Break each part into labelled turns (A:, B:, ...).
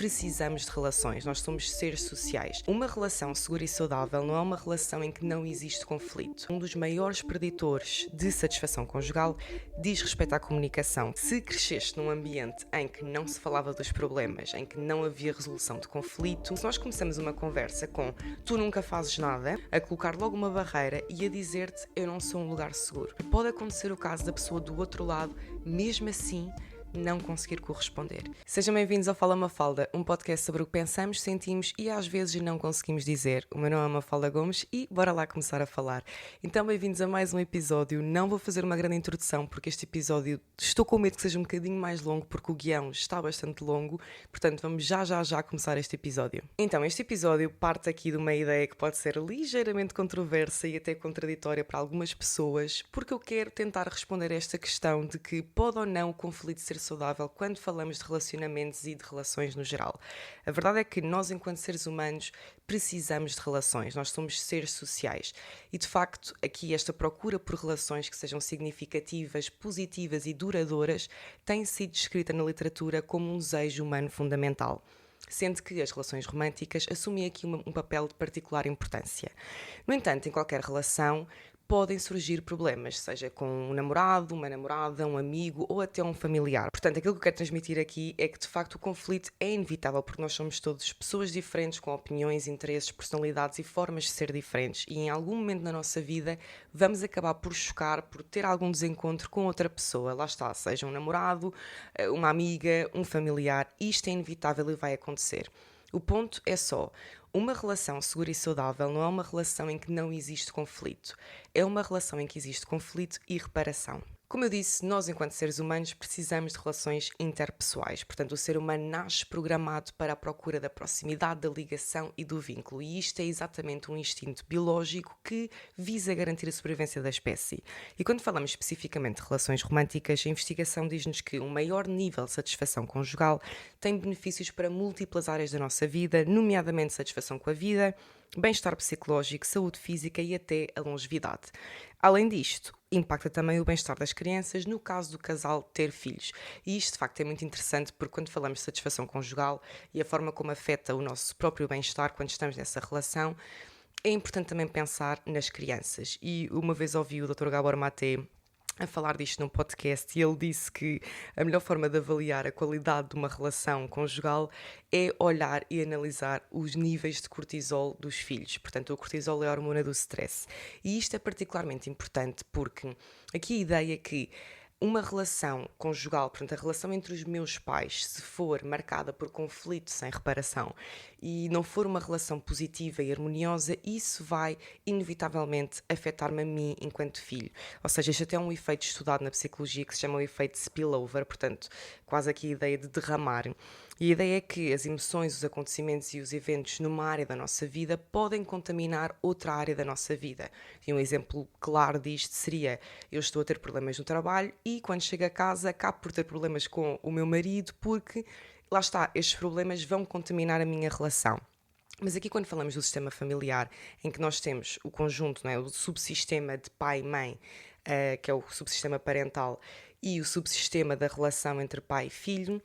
A: precisamos de relações, nós somos seres sociais. Uma relação segura e saudável não é uma relação em que não existe conflito. Um dos maiores preditores de satisfação conjugal diz respeito à comunicação. Se cresceste num ambiente em que não se falava dos problemas, em que não havia resolução de conflito, se nós começamos uma conversa com tu nunca fazes nada, a colocar logo uma barreira e a dizer-te eu não sou um lugar seguro. Pode acontecer o caso da pessoa do outro lado, mesmo assim, não conseguir corresponder. Sejam bem-vindos ao Fala Mafalda, um podcast sobre o que pensamos, sentimos e às vezes não conseguimos dizer. O meu nome é Mafalda Gomes e bora lá começar a falar. Então, bem-vindos a mais um episódio. Não vou fazer uma grande introdução porque este episódio estou com medo que seja um bocadinho mais longo porque o guião está bastante longo, portanto vamos já começar este episódio. Então, este episódio parte aqui de uma ideia que pode ser ligeiramente controversa e até contraditória para algumas pessoas, porque eu quero tentar responder a esta questão de que pode ou não o conflito ser saudável quando falamos de relacionamentos e de relações no geral. A verdade é que nós, enquanto seres humanos, precisamos de relações, nós somos seres sociais e, de facto, aqui esta procura por relações que sejam significativas, positivas e duradouras tem sido descrita na literatura como um desejo humano fundamental, sendo que as relações românticas assumem aqui um papel de particular importância. No entanto, em qualquer relação, podem surgir problemas, seja com um namorado, uma namorada, um amigo ou até um familiar. Portanto, aquilo que eu quero transmitir aqui é que, de facto, o conflito é inevitável porque nós somos todos pessoas diferentes, com opiniões, interesses, personalidades e formas de ser diferentes e em algum momento na nossa vida vamos acabar por chocar, por ter algum desencontro com outra pessoa. Lá está, seja um namorado, uma amiga, um familiar. Isto é inevitável e vai acontecer. O ponto é só, uma relação segura e saudável não é uma relação em que não existe conflito. É uma relação em que existe conflito e reparação. Como eu disse, nós enquanto seres humanos precisamos de relações interpessoais. Portanto, o ser humano nasce programado para a procura da proximidade, da ligação e do vínculo. E isto é exatamente um instinto biológico que visa garantir a sobrevivência da espécie. E quando falamos especificamente de relações românticas, a investigação diz-nos que um maior nível de satisfação conjugal tem benefícios para múltiplas áreas da nossa vida, nomeadamente satisfação com a vida, bem-estar psicológico, saúde física e até a longevidade. Além disto, impacta também o bem-estar das crianças no caso do casal ter filhos. E isto, de facto, é muito interessante porque quando falamos de satisfação conjugal e a forma como afeta o nosso próprio bem-estar quando estamos nessa relação, é importante também pensar nas crianças. E uma vez ouvi o Dr. Gabor Maté a falar disto num podcast e ele disse que a melhor forma de avaliar a qualidade de uma relação conjugal é olhar e analisar os níveis de cortisol dos filhos. Portanto, o cortisol é a hormona do stress. E isto é particularmente importante porque aqui a ideia é que uma relação conjugal, portanto, a relação entre os meus pais, se for marcada por conflito sem reparação e não for uma relação positiva e harmoniosa, isso vai inevitavelmente afetar-me a mim enquanto filho. Ou seja, isto até é um efeito estudado na psicologia que se chama o efeito spillover, portanto, quase aqui a ideia de derramar. E a ideia é que as emoções, os acontecimentos e os eventos numa área da nossa vida podem contaminar outra área da nossa vida. E um exemplo claro disto seria, eu estou a ter problemas no trabalho e quando chego a casa acabo por ter problemas com o meu marido porque, lá está, estes problemas vão contaminar a minha relação. Mas aqui quando falamos do sistema familiar, em que nós temos o conjunto, não é, o subsistema de pai e mãe, que é o subsistema parental, e o subsistema da relação entre pai e filho,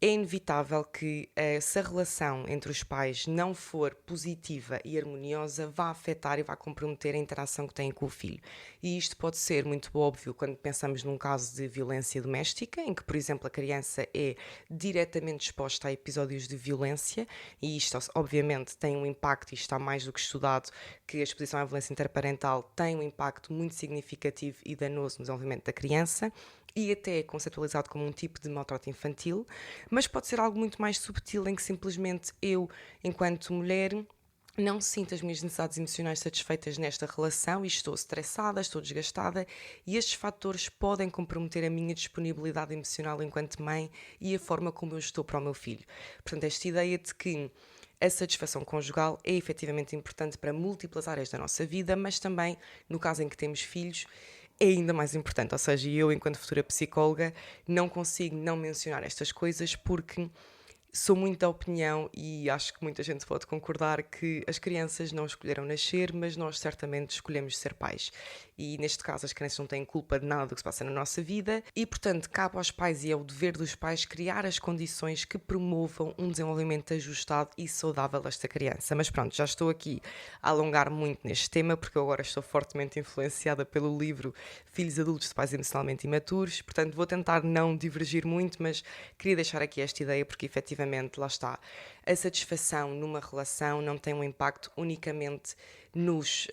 A: é inevitável que se a relação entre os pais não for positiva e harmoniosa, vá afetar e vá comprometer a interação que têm com o filho. E isto pode ser muito óbvio quando pensamos num caso de violência doméstica, em que, por exemplo, a criança é diretamente exposta a episódios de violência, e isto obviamente tem um impacto, e está mais do que estudado, que a exposição à violência interparental tem um impacto muito significativo e danoso no desenvolvimento da criança, e até é conceptualizado como um tipo de maltrato infantil, mas pode ser algo muito mais subtil em que simplesmente eu, enquanto mulher, não sinto as minhas necessidades emocionais satisfeitas nesta relação e estou estressada, estou desgastada e estes fatores podem comprometer a minha disponibilidade emocional enquanto mãe e a forma como eu estou para o meu filho. Portanto, esta ideia de que a satisfação conjugal é efetivamente importante para múltiplas áreas da nossa vida, mas também, no caso em que temos filhos, é ainda mais importante. Ou seja, eu, enquanto futura psicóloga, não consigo não mencionar estas coisas porque Sou muito da opinião, e acho que muita gente pode concordar, que as crianças não escolheram nascer, mas nós certamente escolhemos ser pais. E neste caso as crianças não têm culpa de nada do que se passa na nossa vida e, portanto, cabe aos pais e é o dever dos pais criar as condições que promovam um desenvolvimento ajustado e saudável desta criança. Mas pronto, já estou aqui a alongar muito neste tema porque eu agora estou fortemente influenciada pelo livro Filhos Adultos de Pais Emocionalmente Imaturos, portanto vou tentar não divergir muito, mas queria deixar aqui esta ideia porque efetivamente, lá está, a satisfação numa relação não tem um impacto unicamente nos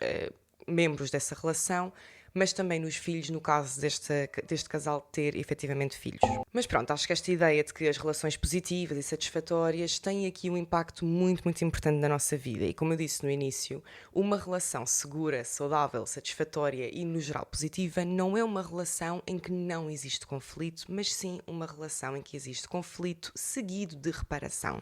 A: membros dessa relação, mas também nos filhos, no caso deste casal ter efetivamente filhos. Mas pronto, acho que esta ideia de que as relações positivas e satisfatórias têm aqui um impacto muito, muito importante na nossa vida. E como eu disse no início, uma relação segura, saudável, satisfatória e, no geral, positiva não é uma relação em que não existe conflito, mas sim uma relação em que existe conflito seguido de reparação.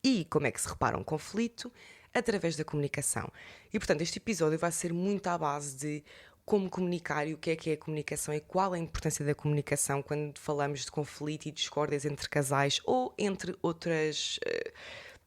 A: E como é que se repara um conflito? Através da comunicação. E, portanto, este episódio vai ser muito à base de como comunicar e o que é a comunicação e qual a importância da comunicação quando falamos de conflito e discórdias entre casais ou entre outras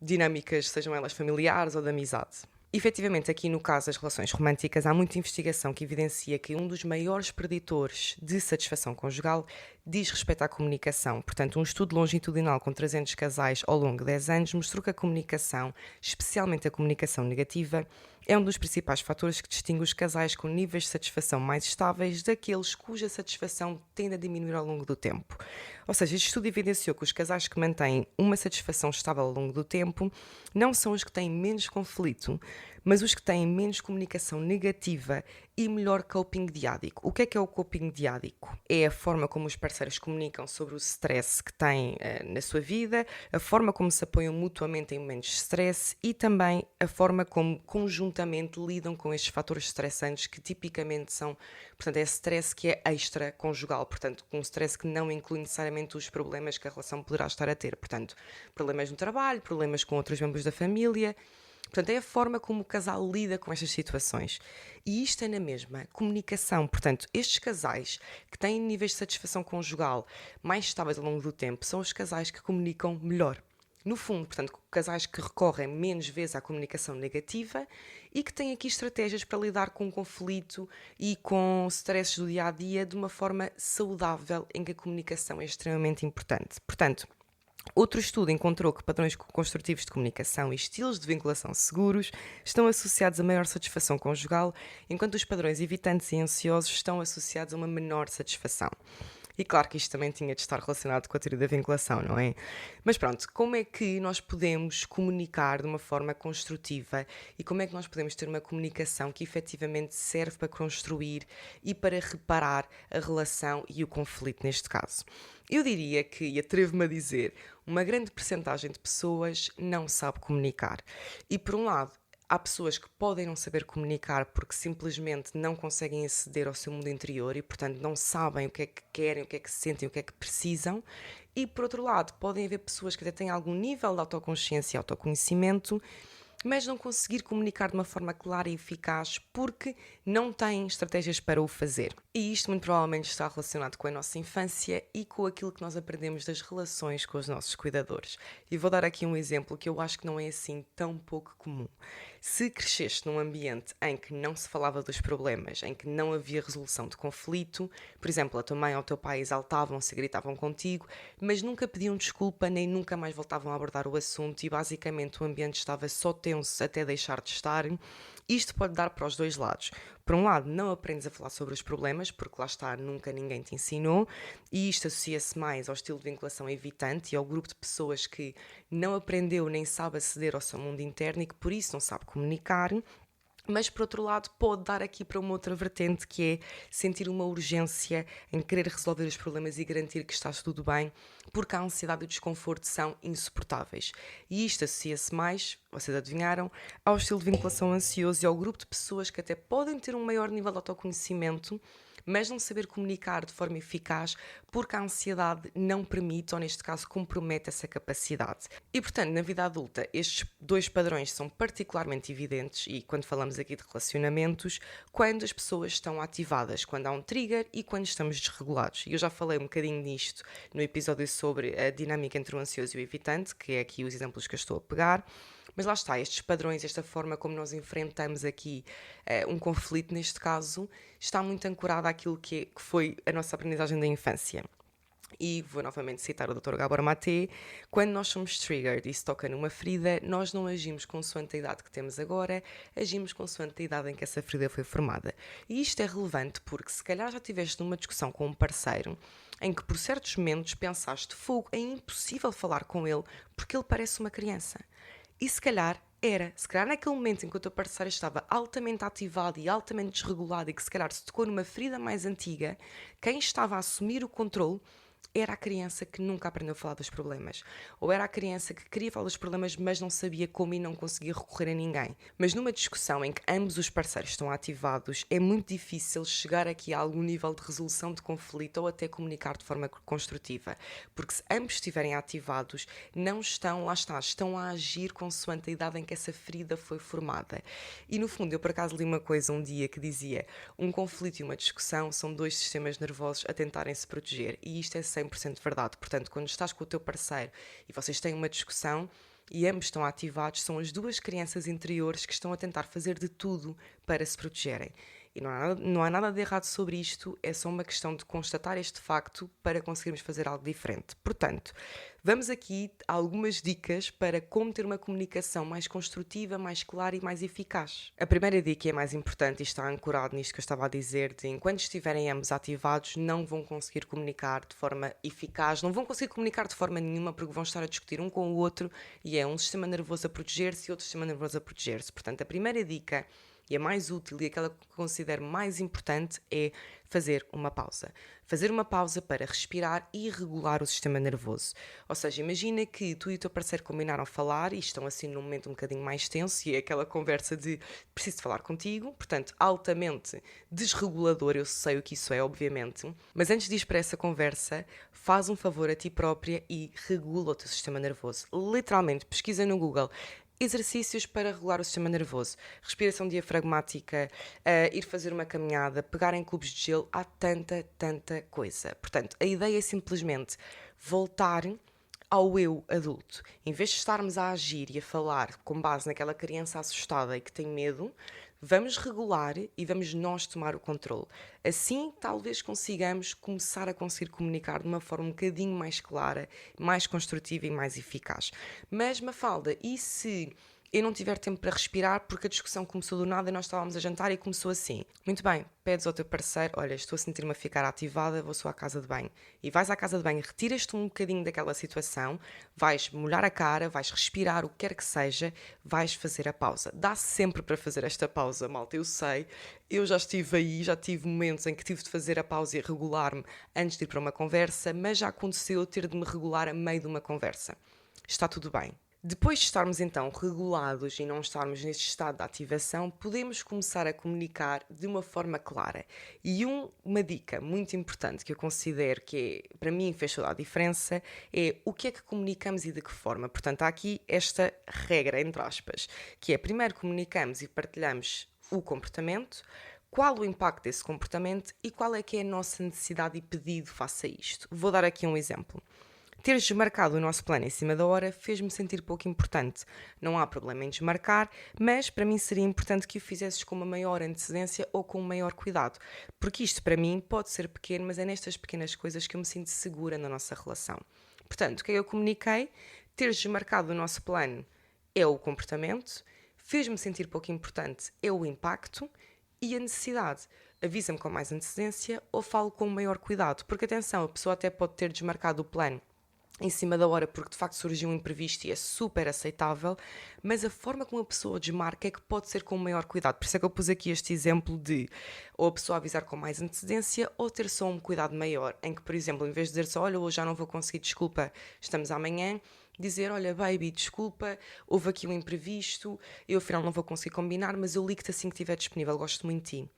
A: dinâmicas, sejam elas familiares ou de amizade. Efetivamente, aqui no caso das relações românticas, há muita investigação que evidencia que um dos maiores preditores de satisfação conjugal diz respeito à comunicação. Portanto, um estudo longitudinal com 300 casais ao longo de 10 anos mostrou que a comunicação, especialmente a comunicação negativa, é um dos principais fatores que distingue os casais com níveis de satisfação mais estáveis daqueles cuja satisfação tende a diminuir ao longo do tempo. Ou seja, este estudo evidenciou que os casais que mantêm uma satisfação estável ao longo do tempo não são os que têm menos conflito, mas os que têm menos comunicação negativa e melhor coping diádico. O que é o coping diádico? É a forma como os parceiros comunicam sobre o stress que têm na sua vida, a forma como se apoiam mutuamente em momentos de stress e também a forma como conjuntamente lidam com estes fatores estressantes que tipicamente são, portanto, é stress que é extra-conjugal, portanto, um stress que não inclui necessariamente os problemas que a relação poderá estar a ter, portanto, problemas no trabalho, problemas com outros membros da família. Portanto, é a forma como o casal lida com estas situações. E isto é na mesma comunicação. Portanto, estes casais que têm níveis de satisfação conjugal mais estáveis ao longo do tempo são os casais que comunicam melhor. No fundo, portanto, casais que recorrem menos vezes à comunicação negativa e que têm aqui estratégias para lidar com o conflito e com stresses do dia-a-dia de uma forma saudável, em que a comunicação é extremamente importante. Portanto, outro estudo encontrou que padrões construtivos de comunicação e estilos de vinculação seguros estão associados a maior satisfação conjugal, enquanto os padrões evitantes e ansiosos estão associados a uma menor satisfação. E claro que isto também tinha de estar relacionado com a teoria da vinculação, não é? Mas pronto, como é que nós podemos comunicar de uma forma construtiva e como é que nós podemos ter uma comunicação que efetivamente serve para construir e para reparar a relação e o conflito neste caso? Eu diria que, e atrevo-me a dizer, uma grande percentagem de pessoas não sabe comunicar. E por um lado, há pessoas que podem não saber comunicar porque simplesmente não conseguem aceder ao seu mundo interior e, portanto, não sabem o que é que querem, o que é que sentem, o que é que precisam. E, por outro lado, podem haver pessoas que até têm algum nível de autoconsciência e autoconhecimento, mas não conseguir comunicar de uma forma clara e eficaz porque não têm estratégias para o fazer. E isto muito provavelmente está relacionado com a nossa infância e com aquilo que nós aprendemos das relações com os nossos cuidadores. E vou dar aqui um exemplo que eu acho que não é assim tão pouco comum. Se cresceste num ambiente em que não se falava dos problemas, em que não havia resolução de conflito, por exemplo, a tua mãe ou o teu pai exaltavam-se e gritavam contigo, mas nunca pediam desculpa nem nunca mais voltavam a abordar o assunto e basicamente o ambiente estava só tenso até deixar de estar, isto pode dar para os dois lados. Por um lado, não aprendes a falar sobre os problemas, porque lá está, nunca ninguém te ensinou, e isto associa-se mais ao estilo de vinculação evitante e ao grupo de pessoas que não aprendeu nem sabe aceder ao seu mundo interno e que por isso não sabe comunicar. Mas, por outro lado, pode dar aqui para uma outra vertente, que é sentir uma urgência em querer resolver os problemas e garantir que está tudo bem, porque a ansiedade e o desconforto são insuportáveis. E isto associa-se mais, vocês adivinharam, ao estilo de vinculação ansioso e ao grupo de pessoas que até podem ter um maior nível de autoconhecimento, mas não saber comunicar de forma eficaz porque a ansiedade não permite, ou neste caso compromete essa capacidade. E portanto, na vida adulta, estes dois padrões são particularmente evidentes e quando falamos aqui de relacionamentos, quando as pessoas estão ativadas, quando há um trigger e quando estamos desregulados. E eu já falei um bocadinho nisto no episódio sobre a dinâmica entre o ansioso e o evitante, que é aqui os exemplos que eu estou a pegar. Mas lá está, estes padrões, esta forma como nós enfrentamos aqui um conflito, neste caso, está muito ancorado àquilo que foi a nossa aprendizagem da infância. E vou novamente citar o Dr. Gabor Maté, quando nós somos triggered e se toca numa ferida, nós não agimos consoante a idade que temos agora, agimos consoante a idade em que essa ferida foi formada. E isto é relevante porque se calhar já estiveste numa discussão com um parceiro em que por certos momentos pensaste, fogo, é impossível falar com ele porque ele parece uma criança. E se calhar naquele momento em que o teu parceiro estava altamente ativado e altamente desregulado e que se calhar se tocou numa ferida mais antiga, quem estava a assumir o controle era a criança que nunca aprendeu a falar dos problemas. Ou era a criança que queria falar dos problemas, mas não sabia como e não conseguia recorrer a ninguém. Mas numa discussão em que ambos os parceiros estão ativados, é muito difícil chegar aqui a algum nível de resolução de conflito ou até comunicar de forma construtiva. Porque se ambos estiverem ativados, não estão, lá está, estão a agir consoante a idade em que essa ferida foi formada. E no fundo, eu por acaso li uma coisa um dia que dizia: um conflito e uma discussão são dois sistemas nervosos a tentarem se proteger. E isto é 100% verdade. Portanto, quando estás com o teu parceiro e vocês têm uma discussão e ambos estão ativados, são as duas crianças interiores que estão a tentar fazer de tudo para se protegerem. E não há nada de errado sobre isto, é só uma questão de constatar este facto para conseguirmos fazer algo diferente. Portanto, vamos aqui a algumas dicas para como ter uma comunicação mais construtiva, mais clara e mais eficaz. A primeira dica é mais importante e está ancorado nisto que eu estava a dizer, de enquanto estiverem ambos ativados, não vão conseguir comunicar de forma eficaz, não vão conseguir comunicar de forma nenhuma porque vão estar a discutir um com o outro e é um sistema nervoso a proteger-se e outro sistema nervoso a proteger-se. Portanto, a primeira dica e a mais útil e aquela que considero mais importante é fazer uma pausa. Fazer uma pausa para respirar e regular o sistema nervoso. Ou seja, imagina que tu e o teu parceiro combinaram falar e estão assim num momento um bocadinho mais tenso e é aquela conversa de preciso de falar contigo, portanto, altamente desregulador, eu sei o que isso é, obviamente, mas antes de ir para essa conversa, faz um favor a ti própria e regula o teu sistema nervoso. Literalmente, pesquisa no Google exercícios para regular o sistema nervoso, respiração diafragmática, ir fazer uma caminhada, pegar em cubos de gelo, há tanta coisa. Portanto, a ideia é simplesmente voltar ao eu adulto. Em vez de estarmos a agir e a falar com base naquela criança assustada e que tem medo, vamos regular e vamos nós tomar o controle. Assim, talvez consigamos começar a conseguir comunicar de uma forma um bocadinho mais clara, mais construtiva e mais eficaz. Mas, Mafalda, e se eu não tiver tempo para respirar porque a discussão começou do nada e nós estávamos a jantar e começou assim? Muito bem, pedes ao teu parceiro, olha, estou a sentir-me a ficar ativada, vou só à casa de banho. E vais à casa de banho, retiras-te um bocadinho daquela situação, vais molhar a cara, vais respirar, o que quer que seja, vais fazer a pausa. Dá sempre para fazer esta pausa, malta, eu sei. Eu já estive aí, já tive momentos em que tive de fazer a pausa e regular-me antes de ir para uma conversa, mas já aconteceu ter de me regular a meio de uma conversa. Está tudo bem. Depois de estarmos então regulados e não estarmos neste estado de ativação, podemos começar a comunicar de uma forma clara. E uma dica muito importante que eu considero que para mim fez toda a diferença é o que é que comunicamos e de que forma. Portanto, há aqui esta regra, entre aspas, que é primeiro comunicamos e partilhamos o comportamento, qual o impacto desse comportamento e qual é que é a nossa necessidade e pedido face a isto. Vou dar aqui um exemplo. Teres desmarcado o nosso plano em cima da hora fez-me sentir pouco importante. Não há problema em desmarcar, mas para mim seria importante que o fizesses com uma maior antecedência ou com um maior cuidado. Porque isto para mim pode ser pequeno, mas é nestas pequenas coisas que eu me sinto segura na nossa relação. Portanto, o que eu comuniquei? Teres desmarcado o nosso plano é o comportamento, fez-me sentir pouco importante é o impacto e a necessidade. Avisa-me com mais antecedência ou falo com maior cuidado. Porque atenção, a pessoa até pode ter desmarcado o plano em cima da hora porque de facto surgiu um imprevisto e é super aceitável, mas a forma como a pessoa desmarca é que pode ser com maior cuidado. Por isso é que eu pus aqui este exemplo de ou a pessoa avisar com mais antecedência ou ter só um cuidado maior, em que, por exemplo, em vez de dizer só, olha, hoje já não vou conseguir, desculpa, estamos amanhã, dizer, olha, baby, desculpa, houve aqui um imprevisto, eu afinal não vou conseguir combinar, mas eu ligo-te assim que estiver disponível, gosto muito de ti.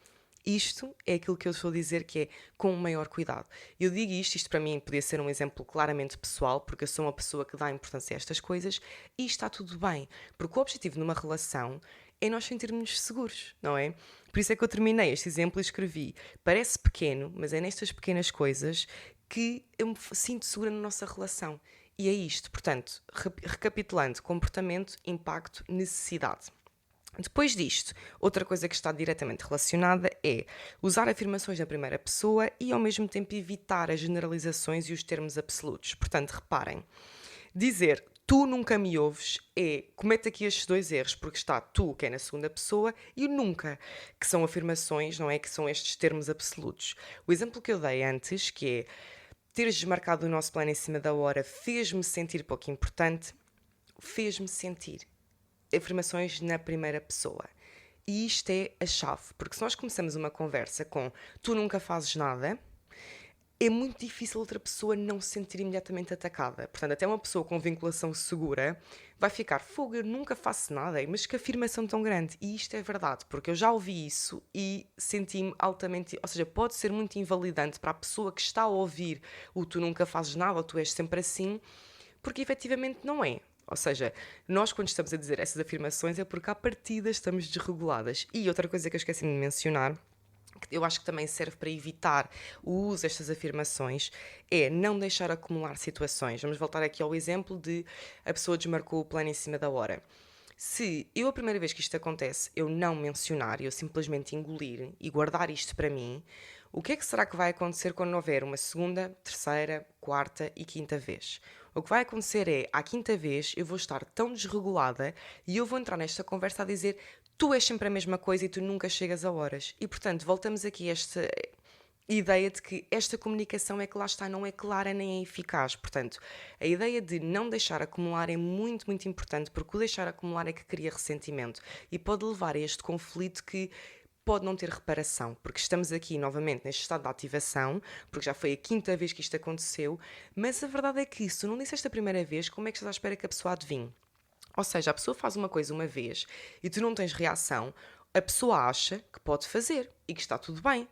A: Isto é aquilo que eu estou a dizer que é com o maior cuidado. Eu digo isto para mim podia ser um exemplo claramente pessoal, porque eu sou uma pessoa que dá importância a estas coisas e está tudo bem, porque o objetivo numa relação é nós sentirmos seguros, não é? Por isso é que eu terminei este exemplo e escrevi: parece pequeno, mas é nestas pequenas coisas que eu me sinto segura na nossa relação. E é isto, portanto, recapitulando: comportamento, impacto, necessidade. Depois disto, outra coisa que está diretamente relacionada é usar afirmações na primeira pessoa e ao mesmo tempo evitar as generalizações e os termos absolutos. Portanto, reparem, dizer tu nunca me ouves comete aqui estes dois erros, porque está tu, que é na segunda pessoa, e o nunca, que são afirmações, não é? Que são estes termos absolutos. O exemplo que eu dei antes, que é teres desmarcado o nosso plano em cima da hora, fez-me sentir pouco importante, fez-me sentir. Afirmações na primeira pessoa. E isto é a chave, porque se nós começamos uma conversa com tu nunca fazes nada, é muito difícil outra pessoa não se sentir imediatamente atacada. Portanto, até uma pessoa com vinculação segura vai ficar: fogo, eu nunca faço nada, mas que afirmação tão grande. E isto é verdade, porque eu já ouvi isso e senti-me altamente, ou seja, pode ser muito invalidante para a pessoa que está a ouvir o tu nunca fazes nada ou tu és sempre assim, porque efetivamente não é. Ou seja, nós quando estamos a dizer essas afirmações é porque à partida estamos desreguladas. E outra coisa que eu esqueci de mencionar, que eu acho que também serve para evitar o uso destas afirmações, é não deixar acumular situações. Vamos voltar aqui ao exemplo de a pessoa desmarcou o plano em cima da hora. Se eu, a primeira vez que isto acontece, eu não mencionar, eu simplesmente engolir e guardar isto para mim, o que é que será que vai acontecer quando houver uma segunda, terceira, quarta e quinta vez? O que vai acontecer é, à quinta vez, eu vou estar tão desregulada e eu vou entrar nesta conversa a dizer: tu és sempre a mesma coisa e tu nunca chegas a horas. E, portanto, voltamos aqui a esta ideia de que esta comunicação é que lá está, não é clara nem é eficaz. Portanto, a ideia de não deixar acumular é muito, muito importante, porque o deixar acumular é que cria ressentimento e pode levar a este conflito que pode não ter reparação, porque estamos aqui novamente neste estado de ativação, porque já foi a quinta vez que isto aconteceu, mas a verdade é que se tu não disseste a primeira vez, como é que estás à espera que a pessoa adivinhe? Ou seja, a pessoa faz uma coisa uma vez e tu não tens reação, a pessoa acha que pode fazer e que está tudo bem.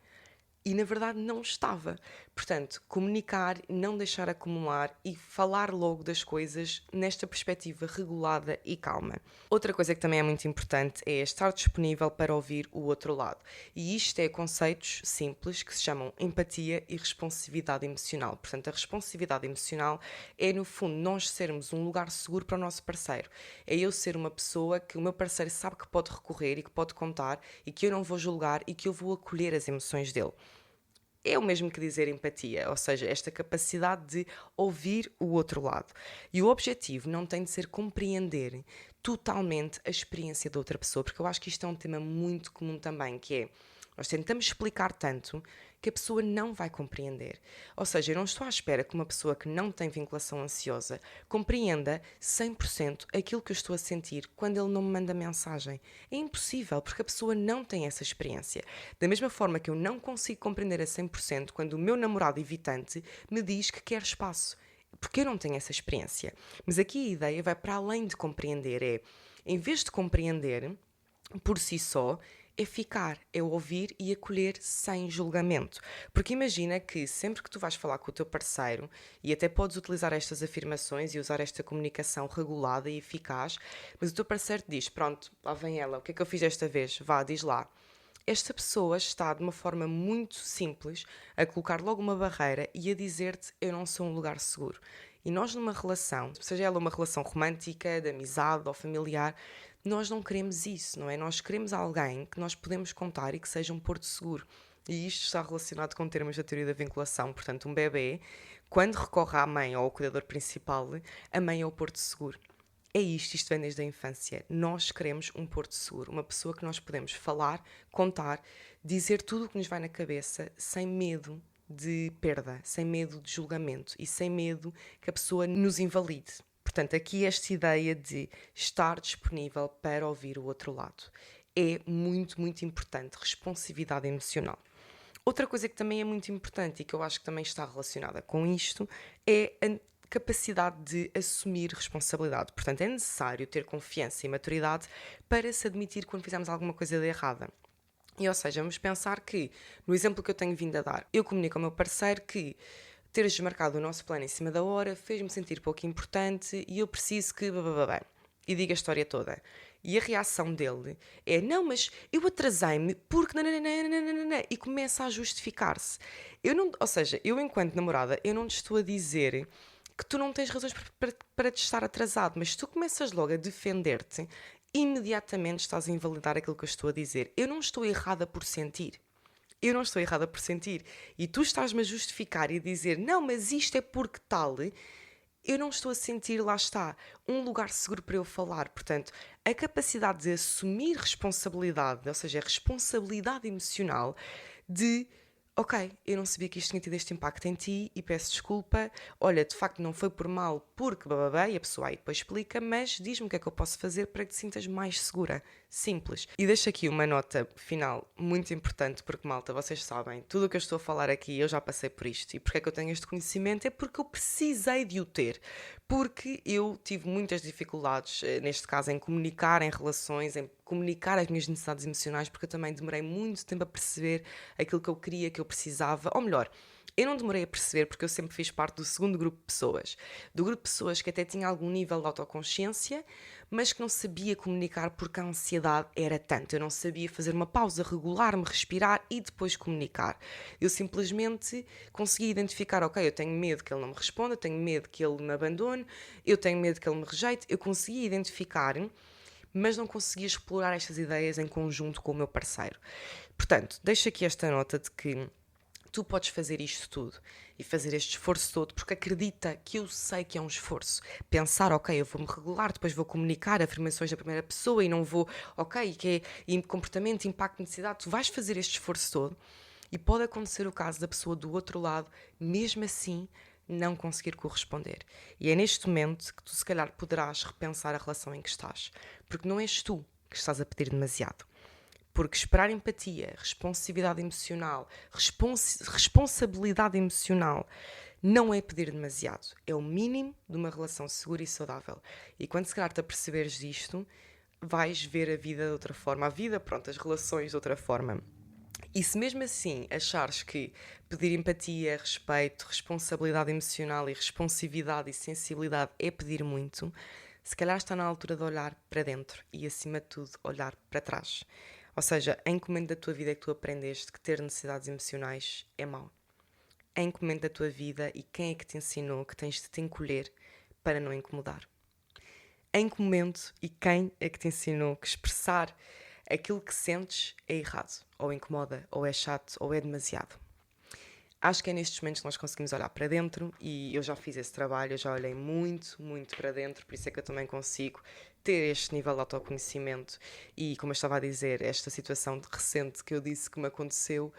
A: E na verdade não estava. Portanto, comunicar, não deixar acumular e falar logo das coisas nesta perspectiva regulada e calma. Outra coisa que também é muito importante é estar disponível para ouvir o outro lado. E isto é conceitos simples que se chamam empatia e responsividade emocional. Portanto, a responsividade emocional é, no fundo, nós sermos um lugar seguro para o nosso parceiro. É eu ser uma pessoa que o meu parceiro sabe que pode recorrer e que pode contar e que eu não vou julgar e que eu vou acolher as emoções dele. É o mesmo que dizer empatia, ou seja, esta capacidade de ouvir o outro lado. E o objetivo não tem de ser compreender totalmente a experiência da outra pessoa, porque eu acho que isto é um tema muito comum também, que é, nós tentamos explicar tanto que a pessoa não vai compreender. Ou seja, eu não estou à espera que uma pessoa que não tem vinculação ansiosa compreenda 100% aquilo que eu estou a sentir quando ele não me manda mensagem. É impossível, porque a pessoa não tem essa experiência. Da mesma forma que eu não consigo compreender a 100% quando o meu namorado evitante me diz que quer espaço, porque eu não tenho essa experiência. Mas aqui a ideia vai para além de compreender, é, em vez de compreender por si só, é ficar, é ouvir e acolher sem julgamento. Porque imagina que sempre que tu vais falar com o teu parceiro, e até podes utilizar estas afirmações e usar esta comunicação regulada e eficaz, mas o teu parceiro te diz: pronto, lá vem ela, o que é que eu fiz desta vez? Vá, diz lá. Esta pessoa está de uma forma muito simples a colocar logo uma barreira e a dizer-te: eu não sou um lugar seguro. E nós numa relação, seja ela uma relação romântica, de amizade ou familiar, nós não queremos isso, não é? Nós queremos alguém que nós podemos contar e que seja um porto seguro. E isto está relacionado com termos da teoria da vinculação. Portanto, um bebê, quando recorre à mãe ou ao cuidador principal, a mãe é o porto seguro. É isto vem desde a infância. Nós queremos um porto seguro, uma pessoa que nós podemos falar, contar, dizer tudo o que nos vai na cabeça sem medo de perda, sem medo de julgamento e sem medo que a pessoa nos invalide. Portanto, aqui esta ideia de estar disponível para ouvir o outro lado é muito, muito importante. Responsividade emocional. Outra coisa que também é muito importante e que eu acho que também está relacionada com isto é a capacidade de assumir responsabilidade. Portanto, é necessário ter confiança e maturidade para se admitir quando fizemos alguma coisa de errada. E, ou seja, vamos pensar que, no exemplo que eu tenho vindo a dar, eu comunico ao meu parceiro que teres desmarcado o nosso plano em cima da hora fez-me sentir pouco importante e eu preciso que... babababá. E diga a história toda. E a reação dele é, não, mas eu atrasei-me porque... nananana, e começa a justificar-se. Eu não, ou seja, eu enquanto namorada, eu não te estou a dizer que tu não tens razões para te estar atrasado, mas se tu começas logo a defender-te, imediatamente estás a invalidar aquilo que eu estou a dizer. Eu não estou errada por sentir. Eu não estou errada por sentir. E tu estás-me a justificar e a dizer, não, mas isto é porque tal. Eu não estou a sentir, lá está, um lugar seguro para eu falar. Portanto, a capacidade de assumir responsabilidade, ou seja, a responsabilidade emocional de... Ok, eu não sabia que isto tinha tido este impacto em ti e peço desculpa. Olha, de facto não foi por mal, porque bababá, e a pessoa aí depois explica, mas diz-me o que é que eu posso fazer para que te sintas mais segura. Simples. E deixo aqui uma nota final muito importante, porque, malta, vocês sabem, tudo o que eu estou a falar aqui, eu já passei por isto. E porque é que eu tenho este conhecimento? É porque eu precisei de o ter. Porque eu tive muitas dificuldades, neste caso, em comunicar em relações, em comunicar as minhas necessidades emocionais, porque eu também demorei muito tempo a perceber aquilo que eu queria, que eu precisava, ou melhor, eu não demorei a perceber porque eu sempre fiz parte do segundo grupo de pessoas. Do grupo de pessoas que até tinha algum nível de autoconsciência, mas que não sabia comunicar porque a ansiedade era tanta. Eu não sabia fazer uma pausa, regular-me, respirar e depois comunicar. Eu simplesmente conseguia identificar, ok, eu tenho medo que ele não me responda, eu tenho medo que ele me abandone, eu tenho medo que ele me rejeite. Eu conseguia identificar, mas não conseguia explorar estas ideias em conjunto com o meu parceiro. Portanto, deixo aqui esta nota de que tu podes fazer isto tudo e fazer este esforço todo, porque acredita que eu sei que é um esforço. Pensar, ok, eu vou-me regular, depois vou comunicar afirmações da primeira pessoa e não vou, ok, que é comportamento, impacto, necessidade. Tu vais fazer este esforço todo e pode acontecer o caso da pessoa do outro lado, mesmo assim, não conseguir corresponder. E é neste momento que tu, se calhar, poderás repensar a relação em que estás. Porque não és tu que estás a pedir demasiado. Porque esperar empatia, responsividade emocional, responsabilidade emocional não é pedir demasiado. É o mínimo de uma relação segura e saudável. E quando se calhar te aperceberes disto, vais ver a vida de outra forma. A vida, pronto, as relações de outra forma. E se mesmo assim achares que pedir empatia, respeito, responsabilidade emocional e responsividade e sensibilidade é pedir muito, se calhar está na altura de olhar para dentro e, acima de tudo, olhar para trás. Ou seja, em que momento da tua vida é que tu aprendeste que ter necessidades emocionais é mau? Em que momento da tua vida e quem é que te ensinou que tens de te encolher para não incomodar? Em que momento e quem é que te ensinou que expressar aquilo que sentes é errado, ou incomoda, ou é chato, ou é demasiado? Acho que é nestes momentos que nós conseguimos olhar para dentro e eu já fiz esse trabalho, eu já olhei muito, muito para dentro, por isso é que eu também consigo ter este nível de autoconhecimento e, como eu estava a dizer, esta situação recente que eu disse que me aconteceu,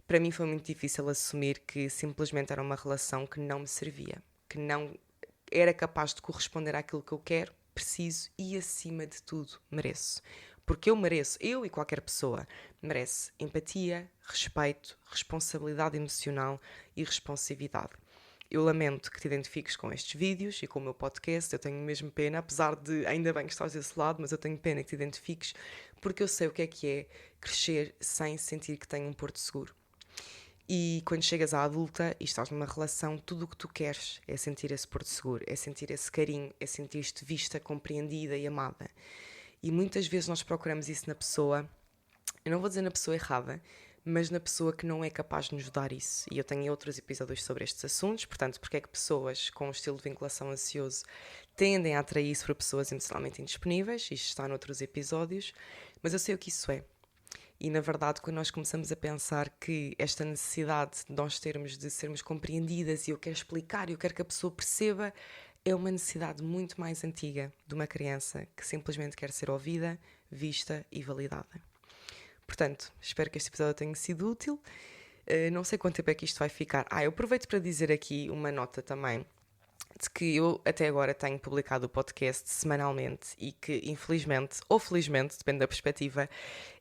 A: para mim foi muito difícil assumir que simplesmente era uma relação que não me servia, que não era capaz de corresponder àquilo que eu quero, preciso e, acima de tudo, mereço. Porque eu mereço, eu e qualquer pessoa, merece empatia, respeito, responsabilidade emocional e responsividade. Eu lamento que te identifiques com estes vídeos e com o meu podcast, eu tenho mesmo pena, apesar de ainda bem que estás desse lado, mas eu tenho pena que te identifiques, porque eu sei o que é crescer sem sentir que tenho um porto seguro. E quando chegas à adulta e estás numa relação, tudo o que tu queres é sentir esse porto seguro, é sentir esse carinho, é sentir-te vista, compreendida e amada. E muitas vezes nós procuramos isso na pessoa, eu não vou dizer na pessoa errada, mas na pessoa que não é capaz de nos dar isso. E eu tenho outros episódios sobre estes assuntos, portanto, porque é que pessoas com um estilo de vinculação ansioso tendem a atrair-se para pessoas emocionalmente indisponíveis, isto está noutros episódios, mas eu sei o que isso é. E, na verdade, quando nós começamos a pensar que esta necessidade de nós termos de sermos compreendidas e eu quero explicar e eu quero que a pessoa perceba, é uma necessidade muito mais antiga de uma criança que simplesmente quer ser ouvida, vista e validada. Portanto, espero que este episódio tenha sido útil. Não sei quanto tempo é que isto vai ficar. Eu aproveito para dizer aqui uma nota também de que eu até agora tenho publicado o podcast semanalmente e que, infelizmente ou felizmente, depende da perspectiva,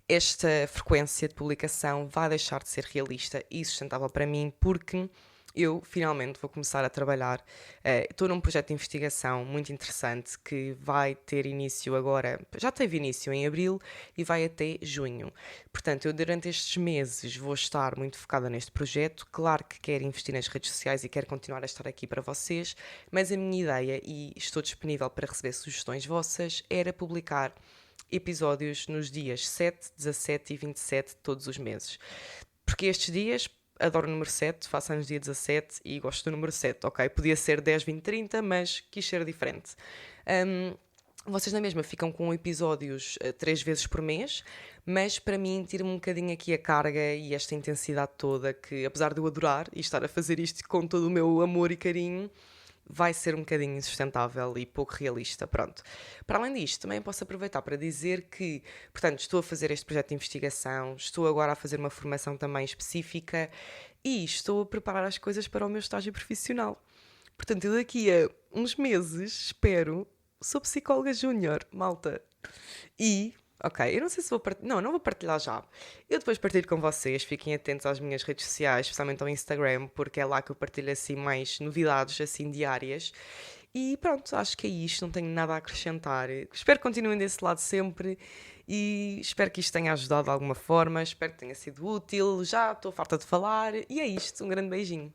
A: esta frequência de publicação vai deixar de ser realista e sustentável para mim, porque eu finalmente vou começar a trabalhar. Estou num projeto de investigação muito interessante que vai ter início agora, já teve início em abril e vai até junho. Portanto, eu durante estes meses vou estar muito focada neste projeto. Claro que quero investir nas redes sociais e quero continuar a estar aqui para vocês, mas a minha ideia, e estou disponível para receber sugestões vossas, era publicar episódios nos dias 7, 17 e 27 de todos os meses. Porque estes dias adoro o número 7, faço anos dia 17 e gosto do número 7, ok? Podia ser 10, 20, 30, mas quis ser diferente. Vocês na mesma ficam com episódios 3 vezes por mês, mas para mim tira-me um bocadinho aqui a carga e esta intensidade toda que, apesar de eu adorar e estar a fazer isto com todo o meu amor e carinho, vai ser um bocadinho insustentável e pouco realista, pronto. Para além disto, também posso aproveitar para dizer que, portanto, estou a fazer este projeto de investigação, estou agora a fazer uma formação também específica e estou a preparar as coisas para o meu estágio profissional. Portanto, eu daqui a uns meses, espero, sou psicóloga júnior, malta. E, ok, eu não sei se vou partilhar. Não, não vou partilhar já. Eu depois partilho com vocês, fiquem atentos às minhas redes sociais, especialmente ao Instagram, porque é lá que eu partilho assim mais novidades assim diárias. E pronto, acho que é isto, não tenho nada a acrescentar. Espero que continuem desse lado sempre e espero que isto tenha ajudado de alguma forma, espero que tenha sido útil. Já estou farta de falar e é isto, um grande beijinho.